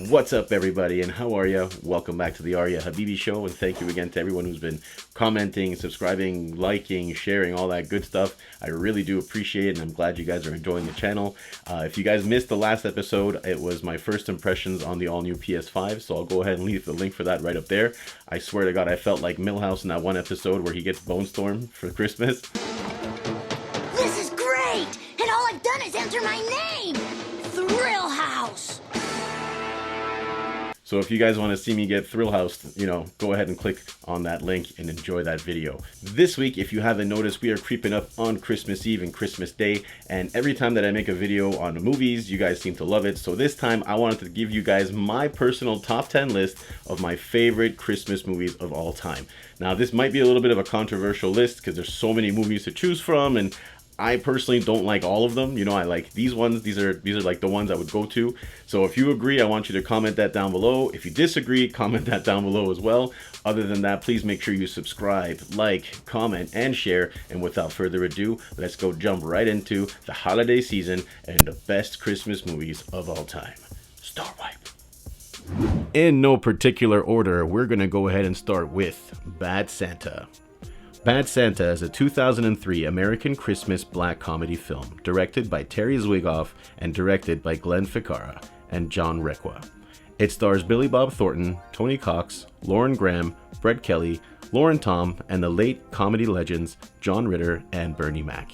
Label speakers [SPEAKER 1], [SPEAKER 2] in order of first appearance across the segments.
[SPEAKER 1] What's up, everybody, and how are you? Welcome back to the Arya Habibi show, and thank you again to everyone who's been commenting, subscribing, liking, sharing, all that good stuff. I really do appreciate it, and I'm glad you guys are enjoying the channel. If you guys missed the last episode, it was my first impressions on the all-new PS5, so I'll go ahead and leave the link for that right up there. I swear to God, I felt like Milhouse in that one episode where he gets Bone Storm for Christmas.
[SPEAKER 2] This is great! And all I've done is enter my name! Thrill House!
[SPEAKER 1] So if you guys want to see me get Thrill Housed, go ahead and click on that link and enjoy that video. This week, if you haven't noticed, we are creeping up on Christmas Eve and Christmas Day, and every time that I make a video on movies, you guys seem to love it. So this time, I wanted to give you guys my personal top 10 list of my favorite Christmas movies of all time. Now, this might be a little bit of a controversial list because there's so many movies to choose from, and I personally don't like all of them. I like these ones. These are like the ones I would go to. So if you agree, I want you to comment that down below. If you disagree, comment that down below as well. Other than that, please make sure you subscribe, like, comment, and share. And without further ado, let's go jump right into the holiday season and the best Christmas movies of all time. Star Wipe. In no particular order, we're going to go ahead and start with Bad Santa. Bad Santa is a 2003 American Christmas black comedy film directed by Terry Zwigoff and directed by Glenn Ficarra and John Requa. It stars Billy Bob Thornton, Tony Cox, Lauren Graham, Brett Kelly, Lauren Tom, and the late comedy legends John Ritter and Bernie Mac.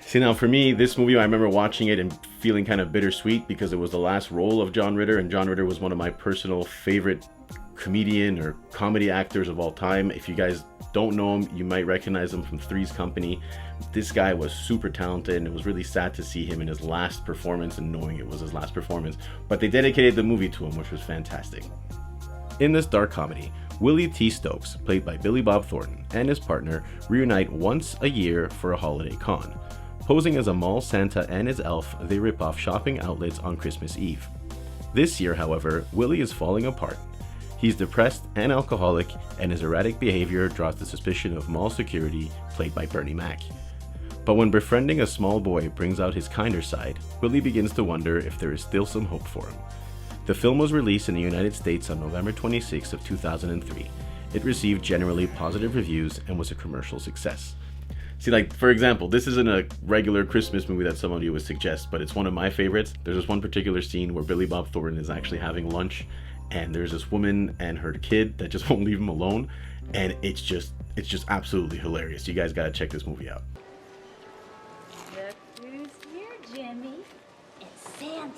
[SPEAKER 1] See, now for me, this movie, I remember watching it and feeling kind of bittersweet because it was the last role of John Ritter, and John Ritter was one of my personal favorite comedian or comedy actors of all time. If you guys don't know him, you might recognize him from Three's Company. This guy was super talented, and it was really sad to see him in his last performance and knowing it was his last performance, but they dedicated the movie to him, which was fantastic. In this dark comedy, Willie T. Stokes, played by Billy Bob Thornton, and his partner reunite once a year for a holiday con. Posing as a mall Santa and his elf, they rip off shopping outlets on Christmas Eve. This year, however, Willie is falling apart. He's depressed and alcoholic, and his erratic behavior draws the suspicion of mall security, played by Bernie Mac. But when befriending a small boy brings out his kinder side, Willie begins to wonder if there is still some hope for him. The film was released in the United States on November 26 of 2003. It received generally positive reviews and was a commercial success. See, like, for example, this isn't a regular Christmas movie that some of you would suggest, but it's one of my favorites. There's this one particular scene where Billy Bob Thornton is actually having lunch, and there's this woman and her kid that just won't leave him alone, and it's just absolutely hilarious. You guys gotta check this movie out.
[SPEAKER 3] Look who's here, Jimmy. It's Santa.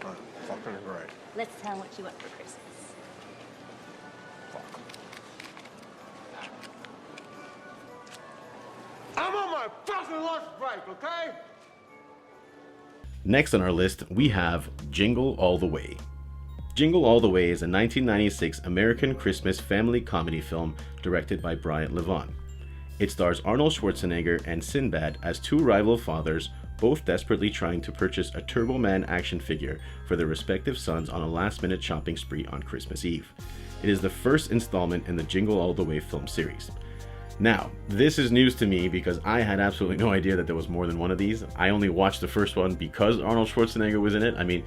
[SPEAKER 4] Oh, fucking right.
[SPEAKER 3] Let's tell him what you want for Christmas.
[SPEAKER 4] Fuck. I'm on my fucking lunch break, okay?
[SPEAKER 1] Next on our list, we have Jingle All The Way. Jingle All The Way is a 1996 American Christmas family comedy film directed by Brian Levon. It stars Arnold Schwarzenegger and Sinbad as two rival fathers, both desperately trying to purchase a Turbo Man action figure for their respective sons on a last-minute shopping spree on Christmas Eve. It is the first installment in the Jingle All The Way film series. Now, this is news to me because I had absolutely no idea that there was more than one of these. I only watched the first one because Arnold Schwarzenegger was in it. I mean,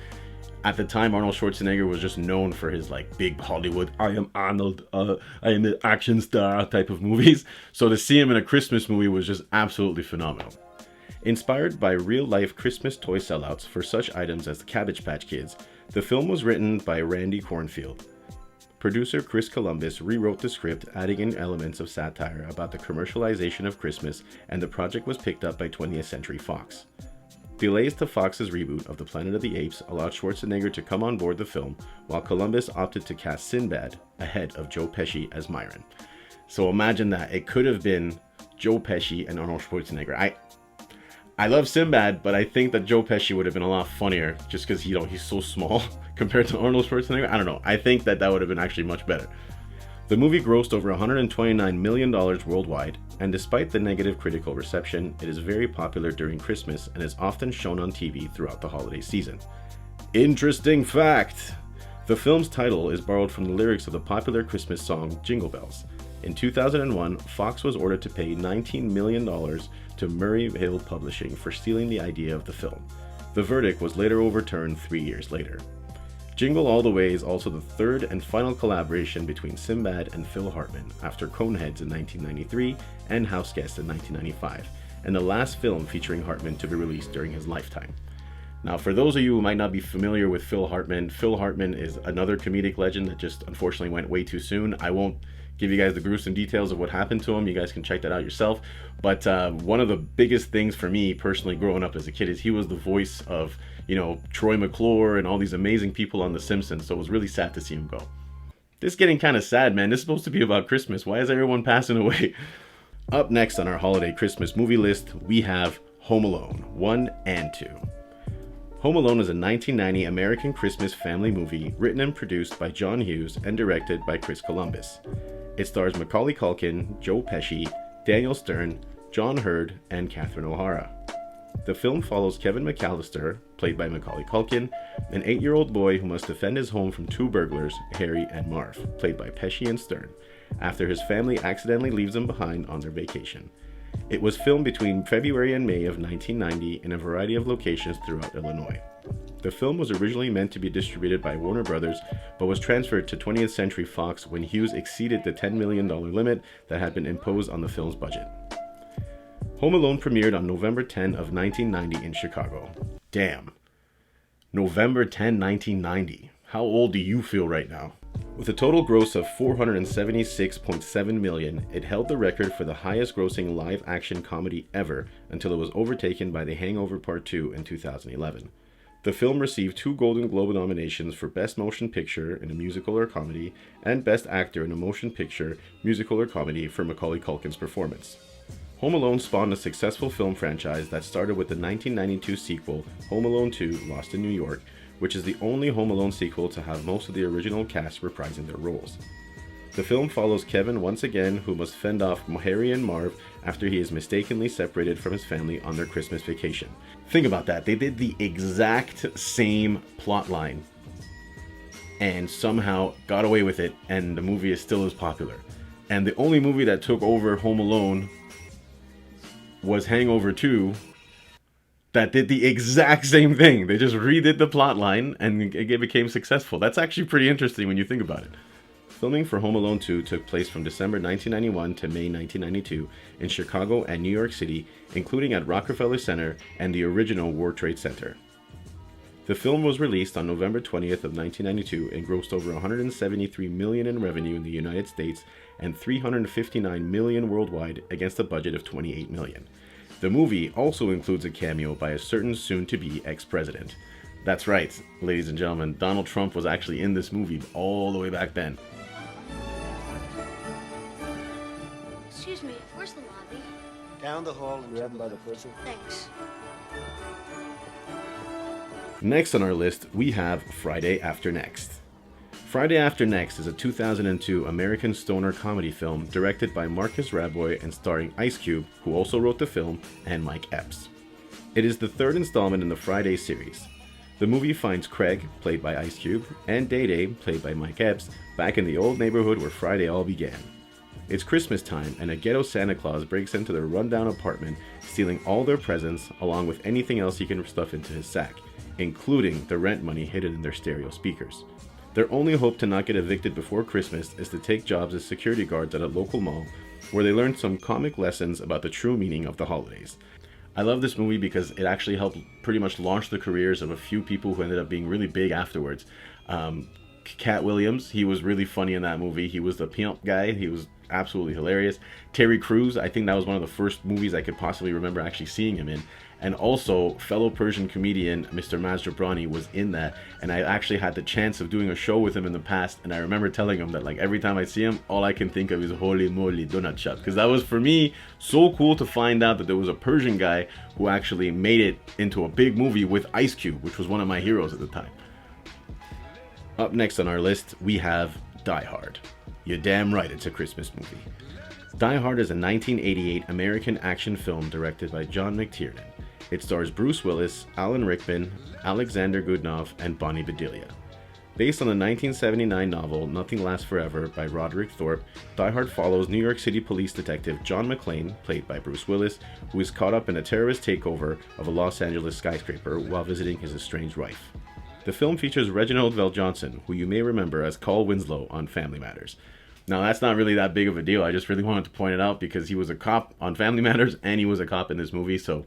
[SPEAKER 1] at the time, Arnold Schwarzenegger was just known for his big Hollywood, I am Arnold, I am an action star type of movies. So to see him in a Christmas movie was just absolutely phenomenal. Inspired by real-life Christmas toy sellouts for such items as the Cabbage Patch Kids, the film was written by Randy Kornfield. Producer Chris Columbus rewrote the script, adding in elements of satire about the commercialization of Christmas, and the project was picked up by 20th Century Fox. Delays to Fox's reboot of the Planet of the Apes allowed Schwarzenegger to come on board the film, while Columbus opted to cast Sinbad ahead of Joe Pesci as Myron. So imagine that. It could have been Joe Pesci and Arnold Schwarzenegger. I love Sinbad, but I think that Joe Pesci would have been a lot funnier just because, he's so small compared to Arnold Schwarzenegger. I don't know. I think that would have been actually much better. The movie grossed over $129 million worldwide, and despite the negative critical reception, it is very popular during Christmas and is often shown on TV throughout the holiday season. Interesting fact! The film's title is borrowed from the lyrics of the popular Christmas song Jingle Bells. In 2001, Fox was ordered to pay $19 million to Murray Hill Publishing for stealing the idea of the film. The verdict was later overturned 3 years later. Jingle All The Way is also the third and final collaboration between Sinbad and Phil Hartman after Coneheads in 1993 and House Guest in 1995, and the last film featuring Hartman to be released during his lifetime. Now, for those of you who might not be familiar with Phil Hartman is another comedic legend that just unfortunately went way too soon. I won't give you guys the gruesome details of what happened to him. You guys can check that out yourself. But one of the biggest things for me personally growing up as a kid is he was the voice of, Troy McClure and all these amazing people on The Simpsons. So it was really sad to see him go. This is getting kind of sad, man. This is supposed to be about Christmas. Why is everyone passing away? Up next on our holiday Christmas movie list, we have Home Alone 1 and 2. Home Alone is a 1990 American Christmas family movie written and produced by John Hughes and directed by Chris Columbus. It stars Macaulay Culkin, Joe Pesci, Daniel Stern, John Hurd, and Catherine O'Hara. The film follows Kevin McAllister, played by Macaulay Culkin, an 8-year-old boy who must defend his home from two burglars, Harry and Marv, played by Pesci and Stern, after his family accidentally leaves him behind on their vacation. It was filmed between February and May of 1990 in a variety of locations throughout Illinois. The film was originally meant to be distributed by Warner Brothers, but was transferred to 20th Century Fox when Hughes exceeded the $10 million limit that had been imposed on the film's budget. Home Alone premiered on November 10 of 1990 in Chicago. Damn. November 10, 1990. How old do you feel right now? With a total gross of $476.7 million, it held the record for the highest grossing live-action comedy ever until it was overtaken by The Hangover Part 2 in 2011. The film received 2 Golden Globe nominations for Best Motion Picture in a Musical or Comedy and Best Actor in a Motion Picture, Musical or Comedy for Macaulay Culkin's performance. Home Alone spawned a successful film franchise that started with the 1992 sequel, Home Alone 2: Lost in New York, which is the only Home Alone sequel to have most of the original cast reprising their roles. The film follows Kevin once again, who must fend off Harry and Marv after he is mistakenly separated from his family on their Christmas vacation. Think about that. They did the exact same plot line and somehow got away with it, and the movie is still as popular. And the only movie that took over Home Alone was Hangover 2, that did the exact same thing. They just redid the plot line and it became successful. That's actually pretty interesting when you think about it. Filming for Home Alone 2 took place from December 1991 to May 1992 in Chicago and New York City, including at Rockefeller Center and the original World Trade Center. The film was released on November 20th of 1992 and grossed over $173 million in revenue in the United States and $359 million worldwide against a budget of $28 million. The movie also includes a cameo by a certain soon-to-be ex-president. That's right, ladies and gentlemen, Donald Trump was actually in this movie all the way back then.
[SPEAKER 5] Excuse me, where's the lobby?
[SPEAKER 4] Down the hall and grab him by the pussy.
[SPEAKER 5] Thanks.
[SPEAKER 1] Next on our list, we have Friday After Next. Friday After Next is a 2002 American stoner comedy film directed by Marcus Raboy and starring Ice Cube, who also wrote the film, and Mike Epps. It is the third installment in the Friday series. The movie finds Craig, played by Ice Cube, and Day Day, played by Mike Epps, back in the old neighborhood where Friday all began. It's Christmas time, and a ghetto Santa Claus breaks into their rundown apartment, stealing all their presents along with anything else he can stuff into his sack, including the rent money hidden in their stereo speakers. Their only hope to not get evicted before Christmas is to take jobs as security guards at a local mall, where they learn some comic lessons about the true meaning of the holidays. I love this movie because it actually helped pretty much launch the careers of a few people who ended up being really big afterwards. Cat Williams, he was really funny in that movie. He was the pimp guy. He was absolutely hilarious. Terry Crews, I think that was one of the first movies I could possibly remember actually seeing him in. And also, fellow Persian comedian Mr. Maz Jobrani was in that, and I actually had the chance of doing a show with him in the past, and I remember telling him that, like, every time I see him, all I can think of is holy moly donut shop, because that was, for me, so cool to find out that there was a Persian guy who actually made it into a big movie with Ice Cube, which was one of my heroes at the time. Up next on our list, we have Die Hard. You're damn right, it's a Christmas movie. Die Hard is a 1988 American action film directed by John McTiernan. It stars Bruce Willis, Alan Rickman, Alexander Goodenough, and Bonnie Bedelia. Based on the 1979 novel Nothing Lasts Forever by Roderick Thorpe, Die Hard follows New York City police detective John McClane, played by Bruce Willis, who is caught up in a terrorist takeover of a Los Angeles skyscraper while visiting his estranged wife. The film features Reginald VelJohnson, who you may remember as Carl Winslow on Family Matters. Now, that's not really that big of a deal. I just really wanted to point it out because he was a cop on Family Matters and he was a cop in this movie. So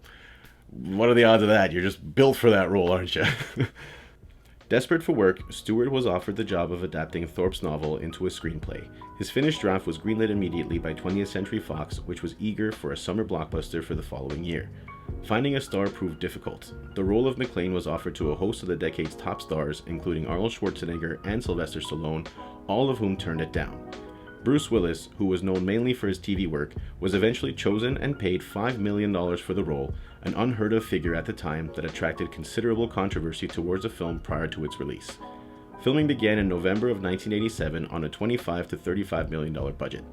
[SPEAKER 1] what are the odds of that? You're just built for that role, aren't you? Desperate for work, Stewart was offered the job of adapting Thorpe's novel into a screenplay. His finished draft was greenlit immediately by 20th Century Fox, which was eager for a summer blockbuster for the following year. Finding a star proved difficult. The role of McClane was offered to a host of the decade's top stars, including Arnold Schwarzenegger and Sylvester Stallone, all of whom turned it down. Bruce Willis, who was known mainly for his TV work, was eventually chosen and paid $5 million for the role, an unheard of figure at the time that attracted considerable controversy towards the film prior to its release. Filming began in November of 1987 on a $25 to $35 million budget.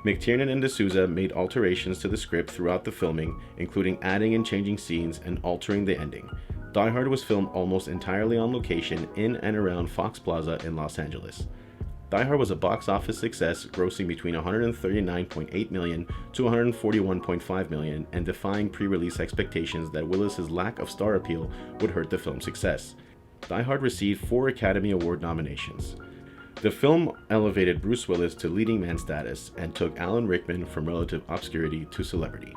[SPEAKER 1] McTiernan and D'Souza made alterations to the script throughout the filming, including adding and changing scenes and altering the ending. Die Hard was filmed almost entirely on location in and around Fox Plaza in Los Angeles. Die Hard was a box office success, grossing between $139.8 million to $141.5 million, and defying pre-release expectations that Willis's lack of star appeal would hurt the film's success. Die Hard received 4 Academy Award nominations. The film elevated Bruce Willis to leading man status and took Alan Rickman from relative obscurity to celebrity.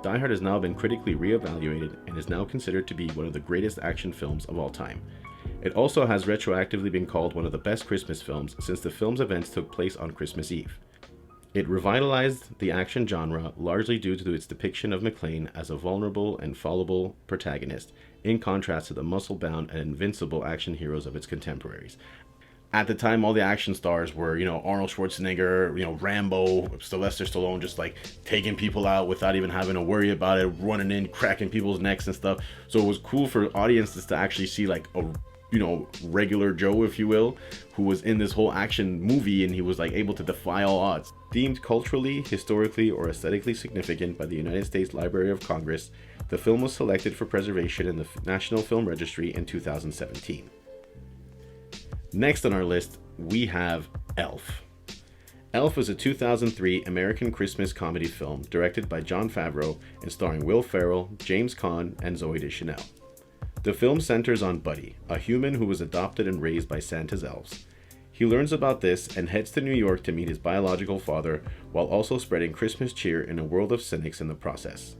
[SPEAKER 1] Die Hard has now been critically re-evaluated and is now considered to be one of the greatest action films of all time. It also has retroactively been called one of the best Christmas films since the film's events took place on Christmas Eve. It revitalized the action genre largely due to its depiction of McClane as a vulnerable and fallible protagonist, in contrast to the muscle-bound and invincible action heroes of its contemporaries. At the time, all the action stars were, Arnold Schwarzenegger, Rambo, Sylvester Stallone, just like taking people out without even having to worry about it, running in, cracking people's necks and stuff. So it was cool for audiences to actually see like a regular Joe, if you will, who was in this whole action movie, and he was like able to defy all odds. Deemed culturally, historically, or aesthetically significant by the United States Library of Congress, the film was selected for preservation in the National Film Registry in 2017. Next on our list, we have Elf. Elf is a 2003 American Christmas comedy film directed by Jon Favreau and starring Will Ferrell, James Caan, and Zooey Deschanel. The film centers on Buddy, a human who was adopted and raised by Santa's elves. He learns about this and heads to New York to meet his biological father, while also spreading Christmas cheer in a world of cynics in the process.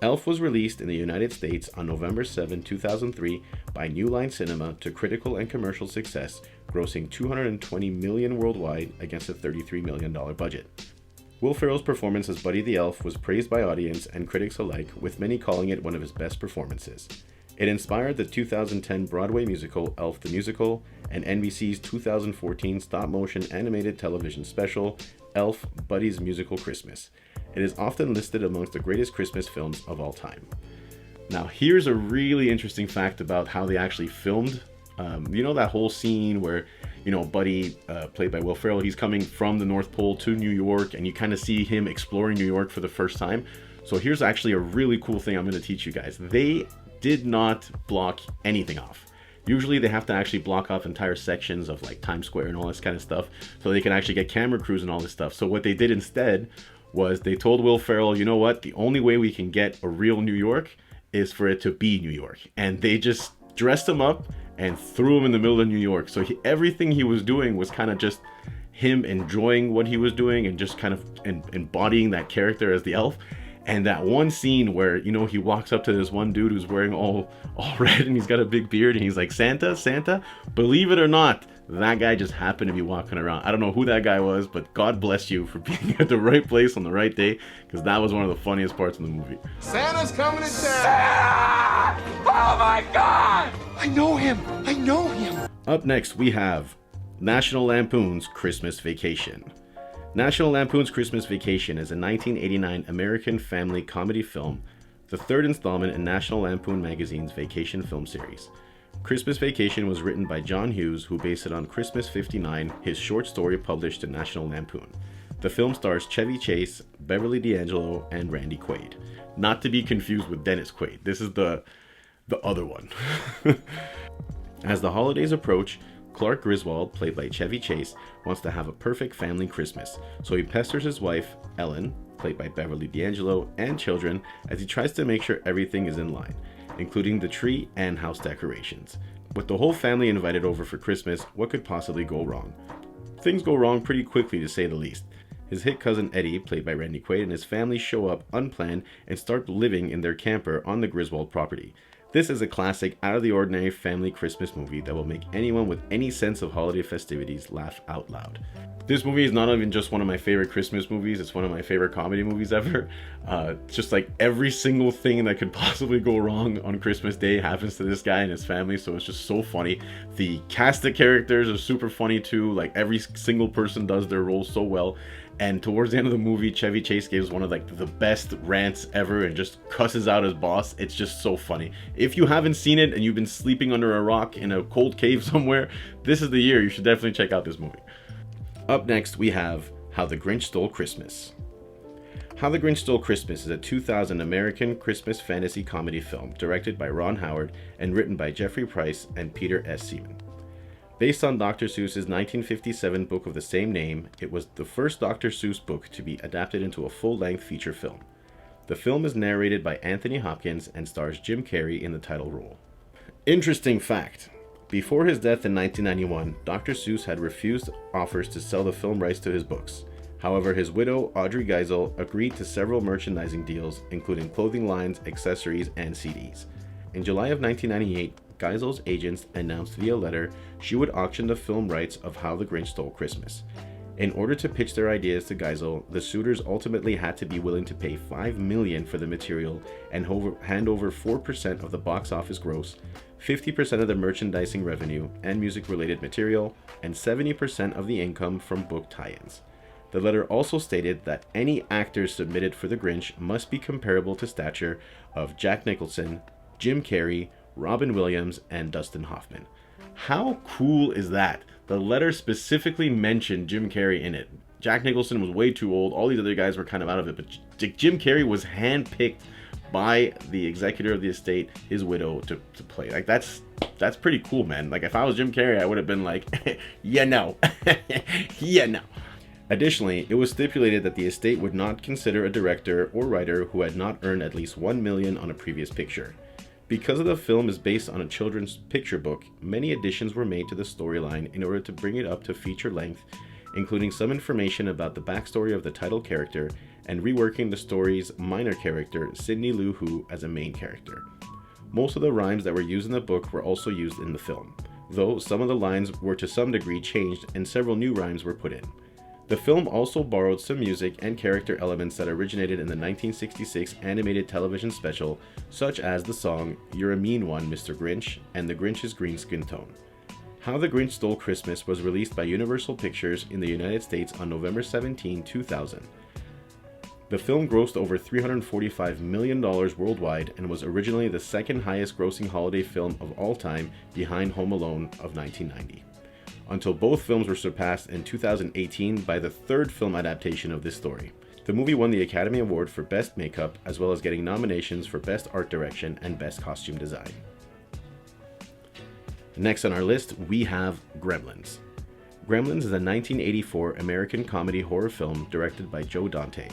[SPEAKER 1] Elf was released in the United States on November 7, 2003 by New Line Cinema to critical and commercial success, grossing $220 million worldwide against a $33 million budget. Will Ferrell's performance as Buddy the Elf was praised by audience and critics alike, with many calling it one of his best performances. It inspired the 2010 Broadway musical Elf the Musical and NBC's 2014 stop-motion animated television special Elf: Buddy's Musical Christmas. It is often listed amongst the greatest Christmas films of all time. Now, here's a really interesting fact about how they actually filmed. That whole scene where, Buddy, played by Will Ferrell, he's coming from the North Pole to New York, and you kind of see him exploring New York for the first time. So here's actually a really cool thing I'm going to teach you guys. They did not block anything off. Usually they have to actually block off entire sections of like Times Square and all this kind of stuff so they can actually get camera crews and all this stuff. So what they did instead was they told Will Ferrell, you know what, the only way we can get a real New York is for it to be New York. And they just dressed him up and threw him in the middle of New York. So everything he was doing was kind of just him enjoying what he was doing and just kind of embodying that character as the elf. And that one scene where, he walks up to this one dude who's wearing all red and he's got a big beard and he's like, Santa, Santa, believe it or not, that guy just happened to be walking around. I don't know who that guy was, but God bless you for being at the right place on the right day, because that was one of the funniest parts of the movie.
[SPEAKER 6] Santa's coming to town. Santa! Oh my God! I know him.
[SPEAKER 1] Up next, we have National Lampoon's Christmas Vacation. National Lampoon's Christmas Vacation is a 1989 American family comedy film, the third installment in National Lampoon magazine's vacation film series. Christmas Vacation was written by John Hughes, who based it on Christmas 59, his short story published in National Lampoon. The film stars Chevy Chase, Beverly D'Angelo, and Randy Quaid. Not to be confused with Dennis Quaid. This is the other one. As the holidays approach, Clark Griswold, played by Chevy Chase, wants to have a perfect family Christmas, so he pesters his wife, Ellen, played by Beverly D'Angelo, and children as he tries to make sure everything is in line, including the tree and house decorations. With the whole family invited over for Christmas, what could possibly go wrong? Things go wrong pretty quickly, to say the least. His hit cousin Eddie, played by Randy Quaid, and his family show up unplanned and start living in their camper on the Griswold property. This is a classic, out-of-the-ordinary family Christmas movie that will make anyone with any sense of holiday festivities laugh out loud. This movie is not even just one of my favorite Christmas movies, it's one of my favorite comedy movies ever. Just like every single thing that could possibly go wrong on Christmas Day happens to this guy and his family, so it's just so funny. The cast of characters are super funny too, like every single person does their role so well. And towards the end of the movie, Chevy Chase gives one of like the best rants ever and just cusses out his boss. It's just so funny. If you haven't seen it and you've been sleeping under a rock in a cold cave somewhere, this is the year. You should definitely check out this movie. Up next, we have How the Grinch Stole Christmas. How the Grinch Stole Christmas is a 2000 American Christmas fantasy comedy film directed by Ron Howard and written by Jeffrey Price and Peter S. Seaman. Based on Dr. Seuss's 1957 book of the same name, it was the first Dr. Seuss book to be adapted into a full-length feature film. The film is narrated by Anthony Hopkins and stars Jim Carrey in the title role. Interesting fact. Before his death in 1991, Dr. Seuss had refused offers to sell the film rights to his books. However, his widow, Audrey Geisel, agreed to several merchandising deals, including clothing lines, accessories, and CDs. In July of 1998, Geisel's agents announced via letter she would auction the film rights of How the Grinch Stole Christmas. In order to pitch their ideas to Geisel, the suitors ultimately had to be willing to pay $5 million for the material and hand over 4% of the box office gross, 50% of the merchandising revenue and music-related material, and 70% of the income from book tie-ins. The letter also stated that any actors submitted for the Grinch must be comparable to stature of Jack Nicholson, Jim Carrey, Robin Williams, and Dustin Hoffman. How cool is that? The letter specifically mentioned Jim Carrey in it. Jack Nicholson was way too old. All these other guys were kind of out of it, but Jim Carrey was handpicked by the executor of the estate, his widow, to play. Like that's pretty cool, man. Like if I was Jim Carrey, I would have been like, yeah, no, yeah, no. Additionally, it was stipulated that the estate would not consider a director or writer who had not earned at least $1 million on a previous picture. Because the film is based on a children's picture book, many additions were made to the storyline in order to bring it up to feature length, including some information about the backstory of the title character and reworking the story's minor character, Sidney Lou Who, as a main character. Most of the rhymes that were used in the book were also used in the film, though some of the lines were to some degree changed and several new rhymes were put in. The film also borrowed some music and character elements that originated in the 1966 animated television special, such as the song You're a Mean One, Mr. Grinch, and The Grinch's Green Skin Tone. How the Grinch Stole Christmas was released by Universal Pictures in the United States on November 17, 2000. The film grossed over $345 million worldwide and was originally the second highest grossing holiday film of all time behind Home Alone of 1990. Until both films were surpassed in 2018 by the third film adaptation of this story. The movie won the Academy Award for Best Makeup, as well as getting nominations for Best Art Direction and Best Costume Design. Next on our list, we have Gremlins. Gremlins is a 1984 American comedy horror film directed by Joe Dante.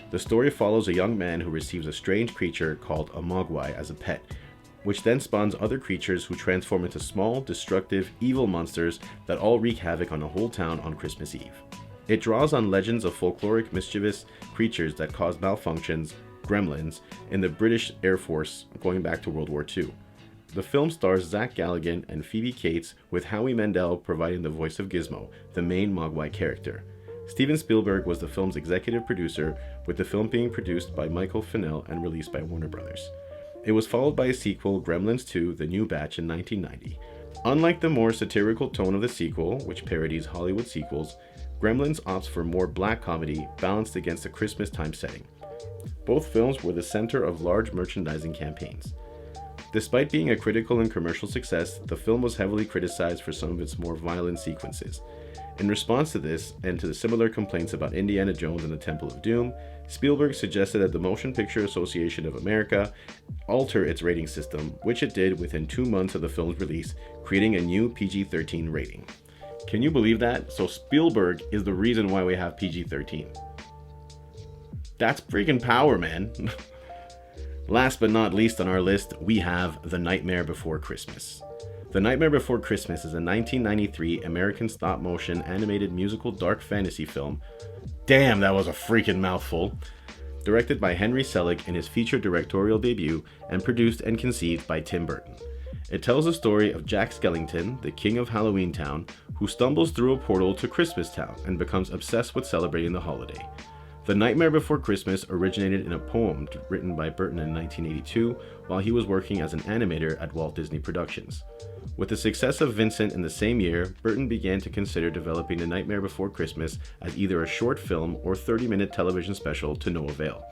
[SPEAKER 1] The story follows a young man who receives a strange creature called a mogwai as a pet, which then spawns other creatures who transform into small, destructive, evil monsters that all wreak havoc on the whole town on Christmas Eve. It draws on legends of folkloric mischievous creatures that cause malfunctions, gremlins, in the British Air Force going back to World War II. The film stars Zach Galligan and Phoebe Cates, with Howie Mandel providing the voice of Gizmo, the main mogwai character. Steven Spielberg was the film's executive producer, with the film being produced by Michael Fennell and released by Warner Brothers. It was followed by a sequel, Gremlins 2: The New Batch, in 1990. Unlike the more satirical tone of the sequel, which parodies Hollywood sequels, Gremlins opts for more black comedy balanced against a Christmas time setting. Both films were the center of large merchandising campaigns. Despite being a critical and commercial success, the film was heavily criticized for some of its more violent sequences. In response to this, and to the similar complaints about Indiana Jones and the Temple of Doom, Spielberg suggested that the Motion Picture Association of America alter its rating system, which it did within 2 months of the film's release, creating a new PG-13 rating. Can you believe that? So Spielberg is the reason why we have PG-13. That's freaking power, man. Last but not least on our list, we have The Nightmare Before Christmas. The Nightmare Before Christmas is a 1993 American stop-motion animated musical dark fantasy film. Damn, that was a freaking mouthful. Directed by Henry Selick in his feature directorial debut and produced and conceived by Tim Burton. It tells the story of Jack Skellington, the king of Halloween Town, who stumbles through a portal to Christmas Town and becomes obsessed with celebrating the holiday. The Nightmare Before Christmas originated in a poem written by Burton in 1982 while he was working as an animator at Walt Disney Productions. With the success of Vincent in the same year, Burton began to consider developing The Nightmare Before Christmas as either a short film or 30-minute television special to no avail.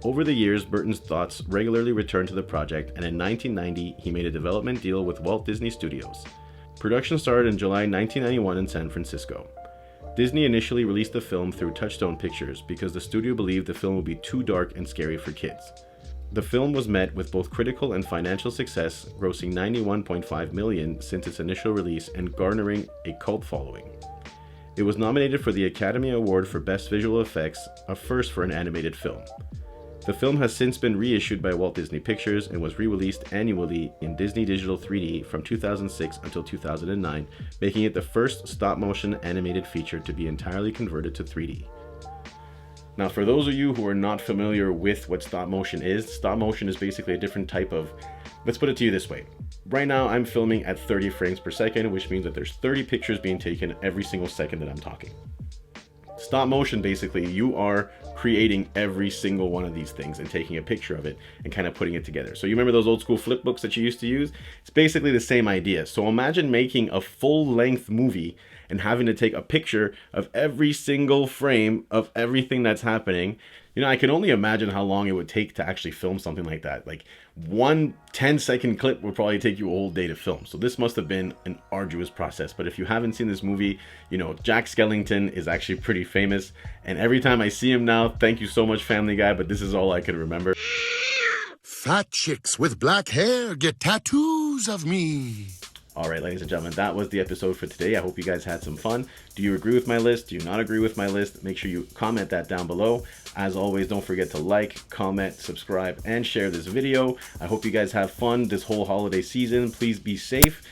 [SPEAKER 1] Over the years, Burton's thoughts regularly returned to the project, and in 1990, he made a development deal with Walt Disney Studios. Production started in July 1991 in San Francisco. Disney initially released the film through Touchstone Pictures because the studio believed the film would be too dark and scary for kids. The film was met with both critical and financial success, grossing $91.5 million since its initial release and garnering a cult following. It was nominated for the Academy Award for Best Visual Effects, a first for an animated film. The film has since been reissued by Walt Disney Pictures and was re-released annually in Disney Digital 3D from 2006 until 2009, making it the first stop-motion animated feature to be entirely converted to 3D. Now, for those of you who are not familiar with what stop motion is basically a different type of, let's put it to you this way. Right now, I'm filming at 30 frames per second, which means that there's 30 pictures being taken every single second that I'm talking. Stop motion, basically, you are creating every single one of these things and taking a picture of it and kind of putting it together. So you remember those old school flip books that you used to use? It's basically the same idea. So imagine making a full-length movie and having to take a picture of every single frame of everything that's happening. You know, I can only imagine how long it would take to actually film something like that. Like one 10-second clip would probably take you a whole day to film. So this must have been an arduous process. But if you haven't seen this movie, you know, Jack Skellington is actually pretty famous. And every time I see him now, thank you so much, Family Guy, but this is all I can remember.
[SPEAKER 6] Fat chicks with black hair get tattoos of me.
[SPEAKER 1] All right, ladies and gentlemen, that was the episode for today. I hope you guys had some fun. Do you agree with my list? Do you not agree with my list? Make sure you comment that down below. As always, don't forget to like, comment, subscribe, and share this video. I hope you guys have fun this whole holiday season. Please be safe.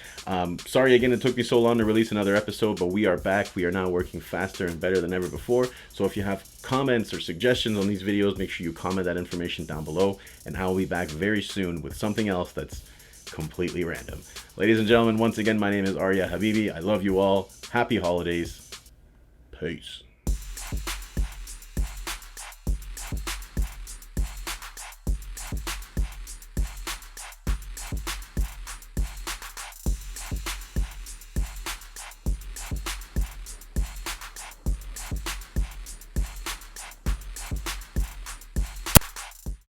[SPEAKER 1] Sorry again it took me so long to release another episode, but we are back. We are now working faster and better than ever before. So if you have comments or suggestions on these videos, make sure you comment that information down below, and I will be back very soon with something else that's completely random. Ladies and gentlemen, once again, my name is Arya Habibi. I love you all. Happy holidays. Peace.